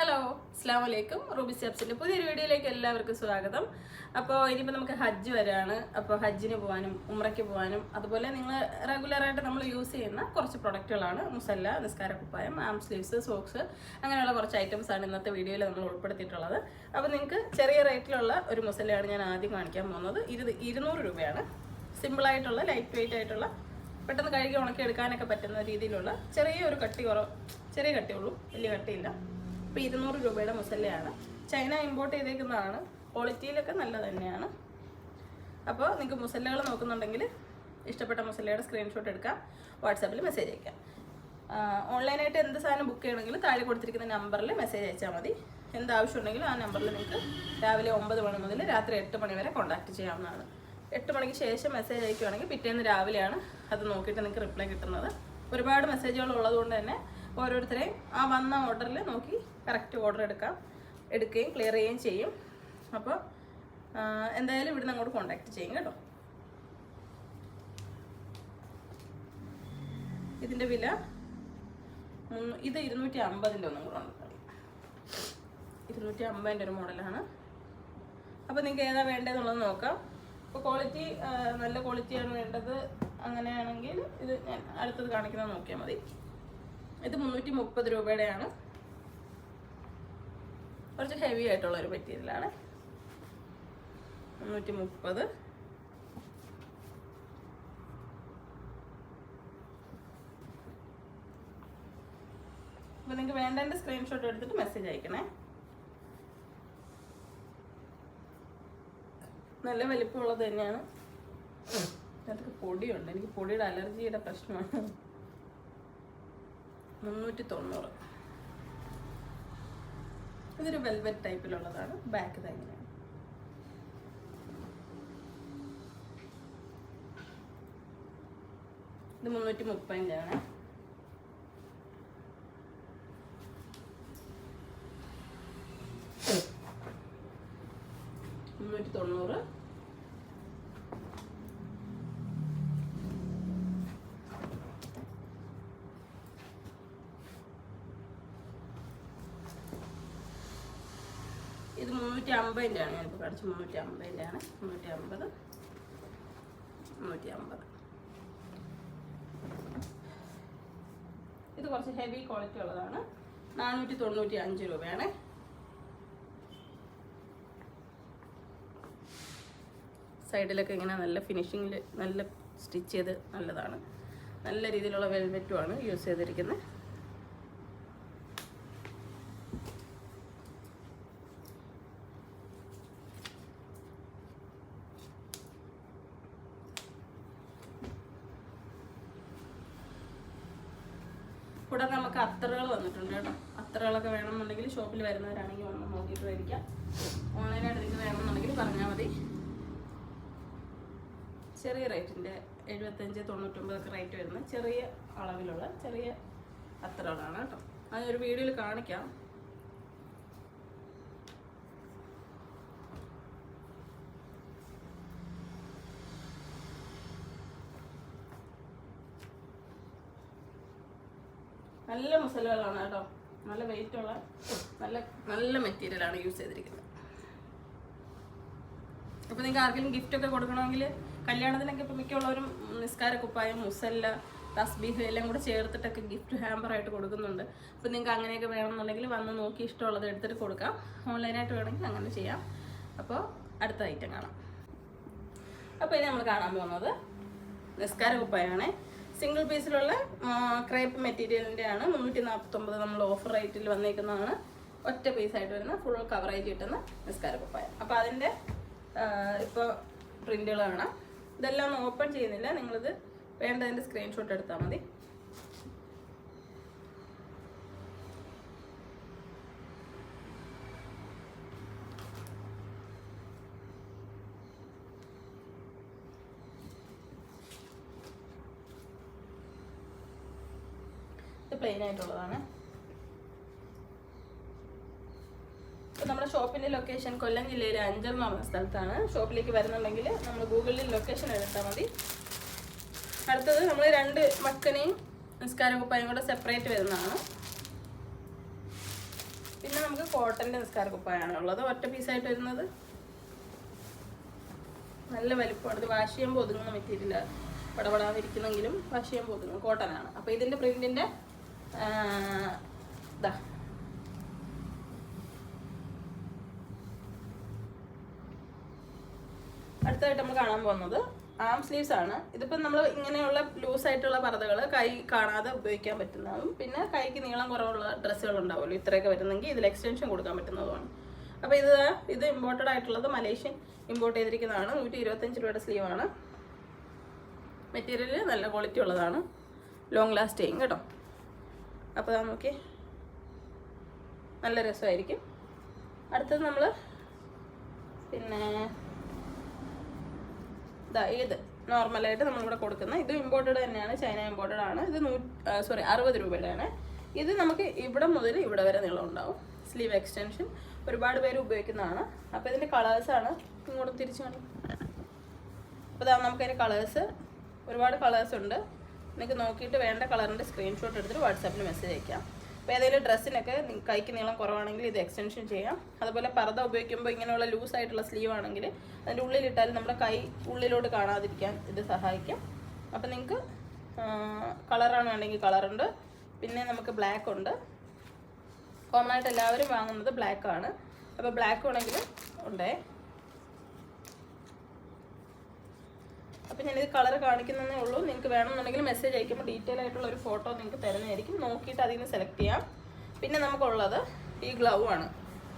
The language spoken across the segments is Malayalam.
ഹലോ, അസ്സാം വലൈക്കും. റൂബി സ്റ്റാപ്സിൻ്റെ പുതിയൊരു വീഡിയോയിലേക്ക് എല്ലാവർക്കും സ്വാഗതം. അപ്പോൾ ഇനിയിപ്പോൾ നമുക്ക് ഹജ്ജ് വരാണ്. അപ്പോൾ ഹജ്ജിന് പോകാനും ഉംറയ്ക്ക് പോകാനും അതുപോലെ നിങ്ങൾ റെഗുലറായിട്ട് നമ്മൾ യൂസ് ചെയ്യുന്ന കുറച്ച് പ്രൊഡക്റ്റുകളാണ് മുസല്ല, നിസ്കാര കുപ്പായം, ആം സ്ലീവ്സ്, സോക്സ്, അങ്ങനെയുള്ള കുറച്ച് ഐറ്റംസാണ് ഇന്നത്തെ വീഡിയോയിൽ നമ്മൾ ഉൾപ്പെടുത്തിയിട്ടുള്ളത്. അപ്പോൾ നിങ്ങൾക്ക് ചെറിയ റേറ്റിലുള്ള ഒരു മുസല്ലയാണ് ഞാൻ ആദ്യം കാണിക്കാൻ പോകുന്നത്. 200 രൂപയാണ്. സിമ്പിളായിട്ടുള്ള ലൈറ്റ് വെയിറ്റ് ആയിട്ടുള്ള പെട്ടെന്ന് കഴുകി ഉണക്കി എടുക്കാനൊക്കെ പറ്റുന്ന രീതിയിലുള്ള ചെറിയ കട്ടിയുള്ളൂ, വലിയ കട്ടിയില്ല. ഇപ്പോൾ 200 രൂപയുടെ മുസല്ലയാണ്. China import ചെയ്തേക്കുന്നതാണ്. ക്വാളിറ്റിയിലൊക്കെ നല്ലത് തന്നെയാണ്. അപ്പോൾ നിങ്ങൾക്ക് മുസല്ലകൾ നോക്കുന്നുണ്ടെങ്കിൽ ഇഷ്ടപ്പെട്ട മുസല്ലയുടെ സ്ക്രീൻഷോട്ട് എടുക്കാം, വാട്സാപ്പിൽ മെസ്സേജ് അയക്കാം. ഓൺലൈനായിട്ട് എന്ത് സാധനം ബുക്ക് ചെയ്യണമെങ്കിലും താഴെ കൊടുത്തിരിക്കുന്ന നമ്പറിൽ മെസ്സേജ് അയച്ചാൽ മതി. എന്താവശ്യം ഉണ്ടെങ്കിലും ആ നമ്പറിൽ നിങ്ങൾക്ക് രാവിലെ 9 മണി മുതൽ രാത്രി 8 മണി വരെ കോൺടാക്റ്റ് ചെയ്യാവുന്നതാണ്. 8 മണിക്ക് ശേഷം മെസ്സേജ് അയക്കുകയാണെങ്കിൽ പിറ്റേന്ന് രാവിലെയാണ് അത് നോക്കിയിട്ട് നിങ്ങൾക്ക് റിപ്ലൈ കിട്ടുന്നത്. ഒരുപാട് മെസ്സേജുകൾ ഉള്ളതുകൊണ്ട് തന്നെ ഓരോരുത്തരെയും ആ വന്ന ഓർഡറിൽ നോക്കി കറക്റ്റ് ഓർഡർ എടുക്കുകയും ക്ലിയർ ചെയ്യുകയും ചെയ്യും. അപ്പോൾ എന്തായാലും ഇവിടുന്ന് അങ്ങോട്ട് കോൺടാക്റ്റ് ചെയ്യും കേട്ടോ. ഇതിൻ്റെ വില ഇത് 250 ഒന്നും കൂടെ ഉണ്ട്. 250 ഒരു മോഡലാണ്. അപ്പോൾ നിങ്ങൾക്ക് ഏതാ വേണ്ടതെന്നുള്ളത് നോക്കാം. ഇപ്പോൾ ക്വാളിറ്റി നല്ല ക്വാളിറ്റിയാണ് വേണ്ടത് അങ്ങനെയാണെങ്കിൽ ഇത് ഞാൻ അടുത്തത് കാണിക്കുന്നത് നോക്കിയാൽ മതി. ഇത് 330 രൂപയുടെയാണ്. കുറച്ച് ഹെവി ആയിട്ടുള്ള ഒരു മെറ്റീരിയലാണ്. 330. അപ്പോൾ നിങ്ങൾക്ക് വേണ്ടതിൻ്റെ സ്ക്രീൻഷോട്ട് എടുത്തിട്ട് മെസ്സേജ് അയക്കണേ. നല്ല വലിപ്പമുള്ളത് തന്നെയാണ്. അതിനകത്ത് പൊടിയുണ്ട്. എനിക്ക് പൊടിയുടെ അലർജിയുടെ പ്രശ്നമാണ്. 390. ഇതൊരു വെൽവെറ്റ് ടൈപ്പിലുള്ളതാണ്. ബാക്ക് തന്നെയാണ്. ഇത് 330-ൻ്റെയാണ്. ഇത് 350-ൻ്റെയാണ്. ഞാനിപ്പോൾ കാണിച്ചു 350-ൻ്റെയാണ്. 350. ഇത് കുറച്ച് ഹെവി ക്വാളിറ്റി ഉള്ളതാണ്. 495 രൂപയാണ്. സൈഡിലൊക്കെ ഇങ്ങനെ നല്ല ഫിനിഷിങ്ങിൽ നല്ല സ്റ്റിച്ച് ചെയ്ത് നല്ലതാണ്. നല്ല രീതിയിലുള്ള വെൽവെറ്റുമാണ് യൂസ് ചെയ്തിരിക്കുന്നത്. കൂടാതെ നമുക്ക് അത്തറുകൾ വന്നിട്ടുണ്ട് കേട്ടോ. അത്തറുകളൊക്കെ വേണമെന്നുണ്ടെങ്കിൽ ഷോപ്പിൽ വരുന്നവരാണെങ്കിൽ വന്ന് നോക്കിയിട്ട് മേടിക്കാം. ഓൺലൈനായിട്ട് നിങ്ങൾക്ക് വേണമെന്നുണ്ടെങ്കിൽ പറഞ്ഞാൽ മതി. ചെറിയ റേറ്റിൻ്റെ 75-99 റേറ്റ് വരുന്ന ചെറിയ അളവിലുള്ള ചെറിയ അത്തറുകളാണ് കേട്ടോ. അതൊരു വീഡിയോയിൽ കാണിക്കാം. നല്ല മുസല്ലകളാണ് കേട്ടോ. നല്ല വെയിറ്റുള്ള നല്ല മെറ്റീരിയലാണ് യൂസ് ചെയ്തിരിക്കുന്നത്. അപ്പോൾ നിങ്ങൾക്ക് ആർക്കെങ്കിലും ഗിഫ്റ്റൊക്കെ കൊടുക്കണമെങ്കിൽ കല്യാണത്തിനൊക്കെ ഇപ്പോൾ മിക്കുള്ളവരും നിസ്കാര കുപ്പായം, മുസല്ല, തസ്ബീഹ് എല്ലാം കൂടെ ചേർത്തിട്ടൊക്കെ ഗിഫ്റ്റ് ഹാമ്പറായിട്ട് കൊടുക്കുന്നുണ്ട്. അപ്പോൾ നിങ്ങൾക്ക് അങ്ങനെയൊക്കെ വേണമെന്നുണ്ടെങ്കിൽ വന്ന് നോക്കി ഇഷ്ടമുള്ളത് എടുത്തിട്ട് കൊടുക്കാം. ഓൺലൈനായിട്ട് വേണമെങ്കിൽ അങ്ങനെ ചെയ്യാം. അപ്പോൾ അടുത്ത ഐറ്റം കാണാം. അപ്പോൾ ഇനി നമ്മൾ കാണാൻ പോകുന്നത് നിസ്കാര കുപ്പായമാണ്. സിംഗിൾ പീസിലുള്ള ക്രേപ്പ് മെറ്റീരിയലിൻ്റെ ആണ്. 349 നമ്മൾ ഓഫർ റേറ്റിൽ വന്നേക്കുന്നതാണ്. ഒറ്റ പീസായിട്ട് വരുന്ന ഫുൾ കവറേജ് കിട്ടുന്ന നിസ്കാര കുപ്പായം. അപ്പോൾ അതിൻ്റെ ഇപ്പോൾ പ്രിൻ്റുകൾ കാണാം. ഇതെല്ലാം ഒന്ന് ഓപ്പൺ ചെയ്യുന്നില്ല. നിങ്ങളിത് വേണ്ടതിൻ്റെ സ്ക്രീൻഷോട്ട് എടുത്താൽ മതി. പ്ലെയിൻ ആയിട്ടുള്ളതാണ്. ഇപ്പോൾ നമ്മുടെ ഷോപ്പിൻ്റെ ലൊക്കേഷൻ കൊല്ലം ജില്ലയിലെ അഞ്ചൽ എന്ന് പറഞ്ഞ സ്ഥലത്താണ്. ഷോപ്പിലേക്ക് വരുന്നുണ്ടെങ്കിൽ നമ്മൾ ഗൂഗിളിൽ ലൊക്കേഷൻ എടുത്താൽ മതി. അടുത്തത് നമ്മൾ 2 മക്കനെയും നിസ്കാര കുപ്പായം കൂടെ സെപ്പറേറ്റ് വരുന്നതാണ്. പിന്നെ നമുക്ക് കോട്ടൻ്റെ നിസ്കാര കുപ്പായാണ് ഉള്ളത്, ഒറ്റ പീസായിട്ട് വരുന്നത്. നല്ല വലിപ്പമാണ്. ഇത് വാഷ് ചെയ്യുമ്പോൾ ഒതുങ്ങുന്ന മെറ്റീരിയൽ, പടപടാതിരിക്കുന്നെങ്കിലും വാഷ് ചെയ്യുമ്പോൾ ഒതുങ്ങും. കോട്ടനാണ്. അപ്പോൾ ഇതിൻ്റെ പ്രിൻറ്റിൻ്റെ ഇതാ അടുത്തതായിട്ട് നമ്മൾ കാണാൻ പോകുന്നത് ആം സ്ലീവ്സ് ആണ്. ഇതിപ്പോൾ നമ്മൾ ഇങ്ങനെയുള്ള ലൂസായിട്ടുള്ള പർദ്ദകൾ കൈ കാണാതെ ഉപയോഗിക്കാൻ പറ്റുന്നതും പിന്നെ കൈക്ക് നീളം കുറവുള്ള ഡ്രസ്സുകൾ ഉണ്ടാവുമല്ലോ, ഇത്രയൊക്കെ വരുന്നെങ്കിൽ ഇതിൽ എക്സ്റ്റൻഷൻ കൊടുക്കാൻ പറ്റുന്നതുമാണ്. അപ്പോൾ ഇത് ഇമ്പോർട്ടഡ് ആയിട്ടുള്ളത് മലേഷ്യൻ ഇമ്പോർട്ട് ചെയ്തിരിക്കുന്നതാണ്. 125 രൂപയുടെ സ്ലീവാണ്. മെറ്റീരിയൽ നല്ല ക്വാളിറ്റി ഉള്ളതാണ്, ലോങ് ലാസ്റ്റ് ചെയ്യും കേട്ടോ. അപ്പോൾ നമുക്ക് നല്ല രസമായിരിക്കും. അടുത്തത് നമ്മൾ പിന്നെ ഇത് നോർമലായിട്ട് നമ്മളിവിടെ കൊടുക്കുന്ന ഇത് ഇമ്പോർട്ടഡ് തന്നെയാണ്, ചൈന ഇമ്പോർട്ടഡ് ആണ്. ഇത് 60 രൂപയുടെയാണ്. ഇത് നമുക്ക് ഇവിടെ മുതൽ ഇവിടെ വരെ നീളം ഉണ്ടാവും. സ്ലീവ് എക്സ്റ്റൻഷൻ ഒരുപാട് പേര് ഉപയോഗിക്കുന്നതാണ്. അപ്പോൾ ഇതിൻ്റെ കളേഴ്സാണ് ഇങ്ങോട്ട് തിരിച്ചു കാണും. അപ്പോൾ നമുക്കതിൻ്റെ കളേഴ്സ് ഒരുപാട് കളേഴ്സ് ഉണ്ട്. നിങ്ങൾക്ക് നോക്കിയിട്ട് വേണ്ട കളറിൻ്റെ സ്ക്രീൻഷോട്ട് എടുത്തിട്ട് വാട്സാപ്പിൽ മെസ്സേജ് അയക്കാം. അപ്പോൾ ഏതെങ്കിലും ഡ്രസ്സിനൊക്കെ കൈക്ക് നീളം കുറവാണെങ്കിൽ ഇത് എക്സ്റ്റൻഷൻ ചെയ്യാം. അതുപോലെ പർദ്ദ ഉപയോഗിക്കുമ്പോൾ ഇങ്ങനെയുള്ള ലൂസായിട്ടുള്ള സ്ലീവ് ആണെങ്കിൽ അതിൻ്റെ ഉള്ളിലിട്ടാൽ നമ്മുടെ കൈ ഉള്ളിലോട്ട് കാണാതിരിക്കാൻ ഇത് സഹായിക്കും. അപ്പോൾ നിങ്ങൾക്ക് കളറാണ് വേണമെങ്കിൽ കളറുണ്ട്. പിന്നെ നമുക്ക് ബ്ലാക്ക് ഉണ്ട്. കോമൺ ആയിട്ട് എല്ലാവരും വാങ്ങുന്നത് ബ്ലാക്ക് ആണ്. അപ്പോൾ ബ്ലാക്ക് വേണമെങ്കിൽ ഉണ്ടേ. അപ്പോൾ ഞാനിത് കളർ കാണിക്കുന്നതേ ഉള്ളൂ. നിങ്ങൾക്ക് വേണമെന്നുണ്ടെങ്കിൽ മെസ്സേജ് അയക്കുമ്പോൾ ഡീറ്റെയിൽ ആയിട്ടുള്ള ഒരു ഫോട്ടോ നിങ്ങൾക്ക് തരുന്നതായിരിക്കും. നോക്കിയിട്ട് അതിൽ നിന്ന് സെലക്ട് ചെയ്യാം. പിന്നെ നമുക്കുള്ളത് ഈ ഗ്ലൗ ആണ്.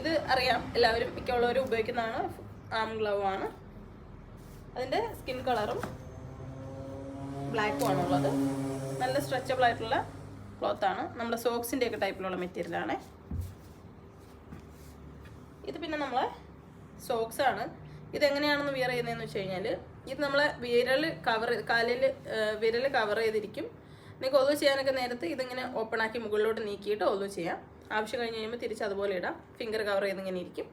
ഇത് അറിയാം, എല്ലാവരും മിക്കുള്ളവരും ഉപയോഗിക്കുന്നതാണ്. ആം ഗ്ലൗ ആണ്. അതിൻ്റെ സ്കിൻ കളറും ബ്ലാക്കും ആണുള്ളത്. നല്ല സ്ട്രെച്ചബിൾ ആയിട്ടുള്ള ക്ലോത്താണ്. നമ്മുടെ സോക്സിൻ്റെ ഒക്കെ ടൈപ്പിലുള്ള മെറ്റീരിയലാണ് ഇത്. പിന്നെ നമ്മളെ സോക്സ് ആണ്. ഇതെങ്ങനെയാണെന്ന് വിയർ ചെയ്യുന്നതെന്ന് വെച്ച് കഴിഞ്ഞാൽ ഇത് നമ്മളെ കാലിൽ വിരൽ കവർ ചെയ്തിരിക്കും. നിങ്ങൾക്ക് ഒതു ചെയ്യാനൊക്കെ നേരത്തെ ഇതിങ്ങനെ ഓപ്പൺ ആക്കി മുകളിലോട്ട് നീക്കിയിട്ട് ഒതു ചെയ്യാം. ആവശ്യം കഴിഞ്ഞ് കഴിയുമ്പോൾ തിരിച്ച് അതുപോലെ ഇടാം. ഫിംഗർ കവർ ചെയ്തിങ്ങനെ ഇരിക്കും.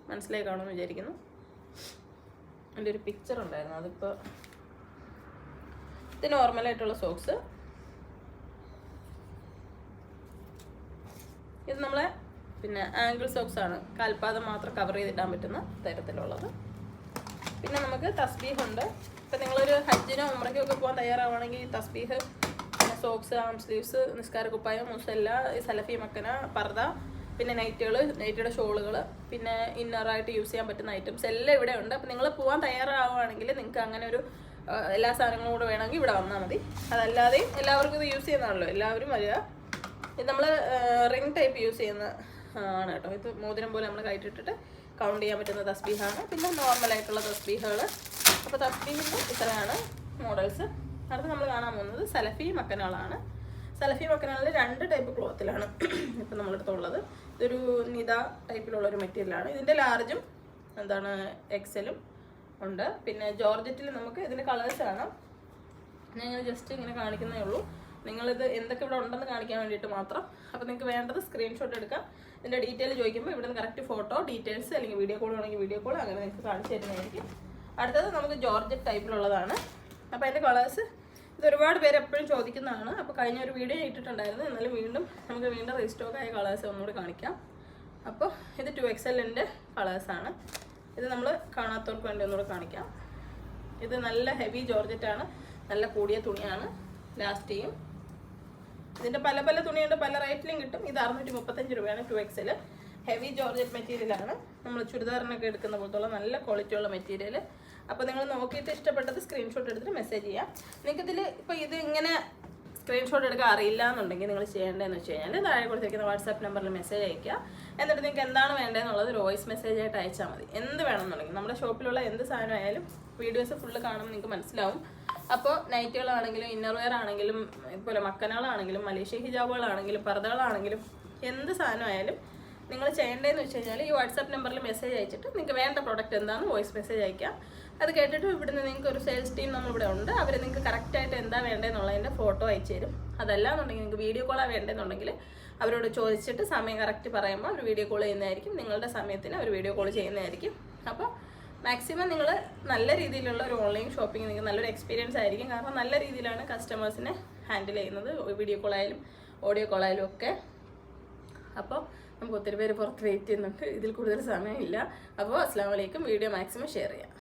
മനസ്സിലായി കാണുമെന്ന് വിചാരിക്കുന്നു. എൻ്റെ ഒരു പിക്ചർ ഉണ്ടായിരുന്നു, അതിപ്പോൾ ഇത് നോർമലായിട്ടുള്ള സോക്സ്. ഇത് നമ്മളെ പിന്നെ ആംഗിൾ സോക്സ് ആണ്, കാൽപാദം മാത്രം കവർ ചെയ്തിടാൻ പറ്റുന്ന തരത്തിലുള്ളത്. പിന്നെ നമുക്ക് തസ്ബീഹ് ഉണ്ട്. ഇപ്പം നിങ്ങളൊരു ഹജ്ജിനോ ഉംറയ്ക്കോ ഒക്കെ പോകാൻ തയ്യാറാവുകയാണെങ്കിൽ തസ്ബീഹ്, പിന്നെ സോക്സ്, ആം സ്ലീവ്സ്, നിസ്കാര കുപ്പായം, മുസല്ല, സലഫി മക്കന, പർദ്ദ, പിന്നെ നൈറ്റിയുടെ ഷോളുകൾ, പിന്നെ ഇന്നറായിട്ട് യൂസ് ചെയ്യാൻ പറ്റുന്ന ഐറ്റംസ് എല്ലാം ഇവിടെ ഉണ്ട്. അപ്പോൾ നിങ്ങൾ പോകാൻ തയ്യാറാവുകയാണെങ്കിൽ നിങ്ങൾക്ക് അങ്ങനെ ഒരു എല്ലാ സാധനങ്ങളും കൂടെ വേണമെങ്കിൽ ഇവിടെ വന്നാൽ മതി. അതല്ലാതെയും എല്ലാവർക്കും ഇത് യൂസ് ചെയ്യുന്നതാണല്ലോ, എല്ലാവരും വരിക. ഇത് നമ്മൾ റിംഗ് ടൈപ്പ് യൂസ് ചെയ്യുന്ന ആണ് കേട്ടോ. ഇത് മോതിരം പോലെ നമ്മൾ കയറ്റിട്ടിട്ട് കൗണ്ട് ചെയ്യാൻ പറ്റുന്ന തസ്ബീഹാണ്. പിന്നെ നോർമലായിട്ടുള്ള തസ്ബീഹുകൾ. അപ്പോൾ തസ്ബീഹിൻ്റെ ഇത്രയാണ് മോഡൽസ്. അടുത്ത് നമ്മൾ കാണാൻ പോകുന്നത് സലഫി മക്കനുകളാണ്. സലഫി മക്കനുകളിൽ 2 ടൈപ്പ് ക്ലോത്തിലാണ് ഇപ്പം നമ്മളെടുത്തുള്ളത്. ഇതൊരു നിത ടൈപ്പിലുള്ളൊരു മെറ്റീരിയലാണ്. ഇതിൻ്റെ ലാർജും എക്സലും ഉണ്ട്. പിന്നെ ജോർജറ്റിൽ നമുക്ക് ഇതിൻ്റെ കളേഴ്സ് കാണാം. ഞാൻ ജസ്റ്റ് ഇങ്ങനെ കാണിക്കുന്നേ ഉള്ളൂ. നിങ്ങളിത് എന്തൊക്കെ ഇവിടെ ഉണ്ടെന്ന് കാണിക്കാൻ വേണ്ടിയിട്ട് മാത്രം. അപ്പോൾ നിങ്ങൾക്ക് വേണ്ടത് സ്ക്രീൻഷോട്ട് എടുക്കാം. ഇതിൻ്റെ ഡീറ്റെയിൽ ചോദിക്കുമ്പോൾ ഇവിടെ നിന്ന് കറക്റ്റ് ഫോട്ടോ ഡീറ്റെയിൽസ് അല്ലെങ്കിൽ വീഡിയോ കോൾ വേണമെങ്കിൽ വീഡിയോ കോൾ അങ്ങനെ നിങ്ങൾക്ക് കാണിച്ചു തരുന്നതായിരിക്കും. അടുത്തത് നമുക്ക് ജോർജറ്റ് ടൈപ്പിലുള്ളതാണ്. അപ്പോൾ അതിൻ്റെ കളേഴ്സ് ഇത് ഒരുപാട് പേര് എപ്പോഴും ചോദിക്കുന്നതാണ്. അപ്പോൾ കഴിഞ്ഞ ഒരു വീഡിയോ ഇട്ടിട്ടുണ്ടായിരുന്നു, എന്നാലും നമുക്ക് വീണ്ടും റീസ്റ്റോക്ക് ആയ കളേഴ്സ് ഒന്നുകൂടി കാണിക്കാം. അപ്പോൾ ഇത് 2XL കളേഴ്സാണ്. ഇത് നമ്മൾ കാണാത്തവർക്ക് വേണ്ടി ഒന്നുകൂടെ കാണിക്കാം. ഇത് നല്ല ഹെവി ജോർജറ്റാണ്, നല്ല കൂടിയ തുണിയാണ്, ലാസ്റ്റ് ചെയ്യും. ഇതിൻ്റെ പല തുണിയുണ്ട്, പല റേറ്റിലും കിട്ടും. ഇത് 635 രൂപയാണ് 2XL. ഹെവി ജോർജറ്റ് മെറ്റീരിയലാണ്. നമ്മൾ ചുരിദാറിനൊക്കെ എടുക്കുന്ന പോലത്തുള്ള നല്ല ക്വാളിറ്റി ഉള്ള മെറ്റീരിയൽ. അപ്പോൾ നിങ്ങൾ നോക്കിയിട്ട് ഇഷ്ടപ്പെട്ടത് സ്ക്രീൻഷോട്ട് എടുത്തിട്ട് മെസ്സേജ് ചെയ്യാം. നിങ്ങൾക്കിതിൽ ഇപ്പോൾ ഇത് ഇങ്ങനെ സ്ക്രീൻഷോട്ട് എടുക്കാൻ അറിയില്ല എന്നുണ്ടെങ്കിൽ നിങ്ങൾ ചെയ്യേണ്ടതെന്ന് വെച്ച് കഴിഞ്ഞാൽ താഴെ കൊടുത്തിരിക്കുന്ന വാട്സാപ്പ് നമ്പറിൽ മെസ്സേജ് അയയ്ക്കുക. എന്നിട്ട് നിങ്ങൾക്ക് എന്താണ് വേണ്ടതെന്നുള്ളത് ഒരു വോയിസ് മെസ്സേജ് ആയിട്ട് അയച്ചാൽ മതി. എന്ത് വേണമെന്നുണ്ടെങ്കിൽ നമ്മുടെ ഷോപ്പിലുള്ള എന്ത് സാധനമായാലും വീഡിയോസ് ഫുള്ള് കാണുമ്പോൾ നിങ്ങൾക്ക് മനസ്സിലാവും. അപ്പോൾ നൈറ്റുകളാണെങ്കിലും ഇന്നർ വെയർ ആണെങ്കിലും ഇതുപോലെ മക്കനുകളാണെങ്കിലും മലേഷ്യ ഹിജാബുകളാണെങ്കിലും പർദ്ദകളാണെങ്കിലും എന്ത് സാധനമായാലും നിങ്ങൾ ചെയ്യേണ്ടതെന്ന് വെച്ച് കഴിഞ്ഞാൽ ഈ വാട്സാപ്പ് നമ്പറിൽ മെസ്സേജ് അയച്ചിട്ട് നിങ്ങൾക്ക് വേണ്ട പ്രോഡക്റ്റ് എന്താണെന്ന് വോയിസ് മെസ്സേജ് അയക്കാം. അത് കേട്ടിട്ട് ഇവിടുന്ന് നിങ്ങൾക്ക് ഒരു സെയിൽസ് ടീം നമ്മളിവിടെ ഉണ്ട്. അവർ നിങ്ങൾക്ക് കറക്റ്റായിട്ട് എന്താ വേണ്ടതെന്നുള്ളതിൻ്റെ ഫോട്ടോ അയച്ചു തരും. അതല്ല എന്നുണ്ടെങ്കിൽ നിങ്ങൾക്ക് വീഡിയോ കോളാണ് വേണ്ടതെന്നുണ്ടെങ്കിൽ അവരോട് ചോദിച്ചിട്ട് സമയം കറക്റ്റ് പറയുമ്പോൾ അവർ വീഡിയോ കോൾ ചെയ്യുന്നതായിരിക്കും. നിങ്ങളുടെ സമയത്തിന് അവർ വീഡിയോ കോൾ ചെയ്യുന്നതായിരിക്കും. അപ്പോൾ മാക്സിമം നിങ്ങൾ നല്ല രീതിയിലുള്ള ഒരു ഓൺലൈൻ ഷോപ്പിംഗ് നിങ്ങൾക്ക് നല്ലൊരു എക്സ്പീരിയൻസ് ആയിരിക്കും. കാരണം നല്ല രീതിയിലാണ് കസ്റ്റമേഴ്സിനെ ഹാൻഡിൽ ചെയ്യുന്നത്. വീഡിയോ കോളായാലും ഓഡിയോ കോളായാലും ഒക്കെ നമുക്ക് ഒത്തിരി പേര് പുറത്ത് വെയിറ്റ് ചെയ്യുന്നുണ്ട്, ഇതിൽ കൂടുതൽ സമയമില്ല. അപ്പോൾ അസ്സലാമു അലൈക്കും. വീഡിയോ മാക്സിമം ഷെയർ ചെയ്യാം.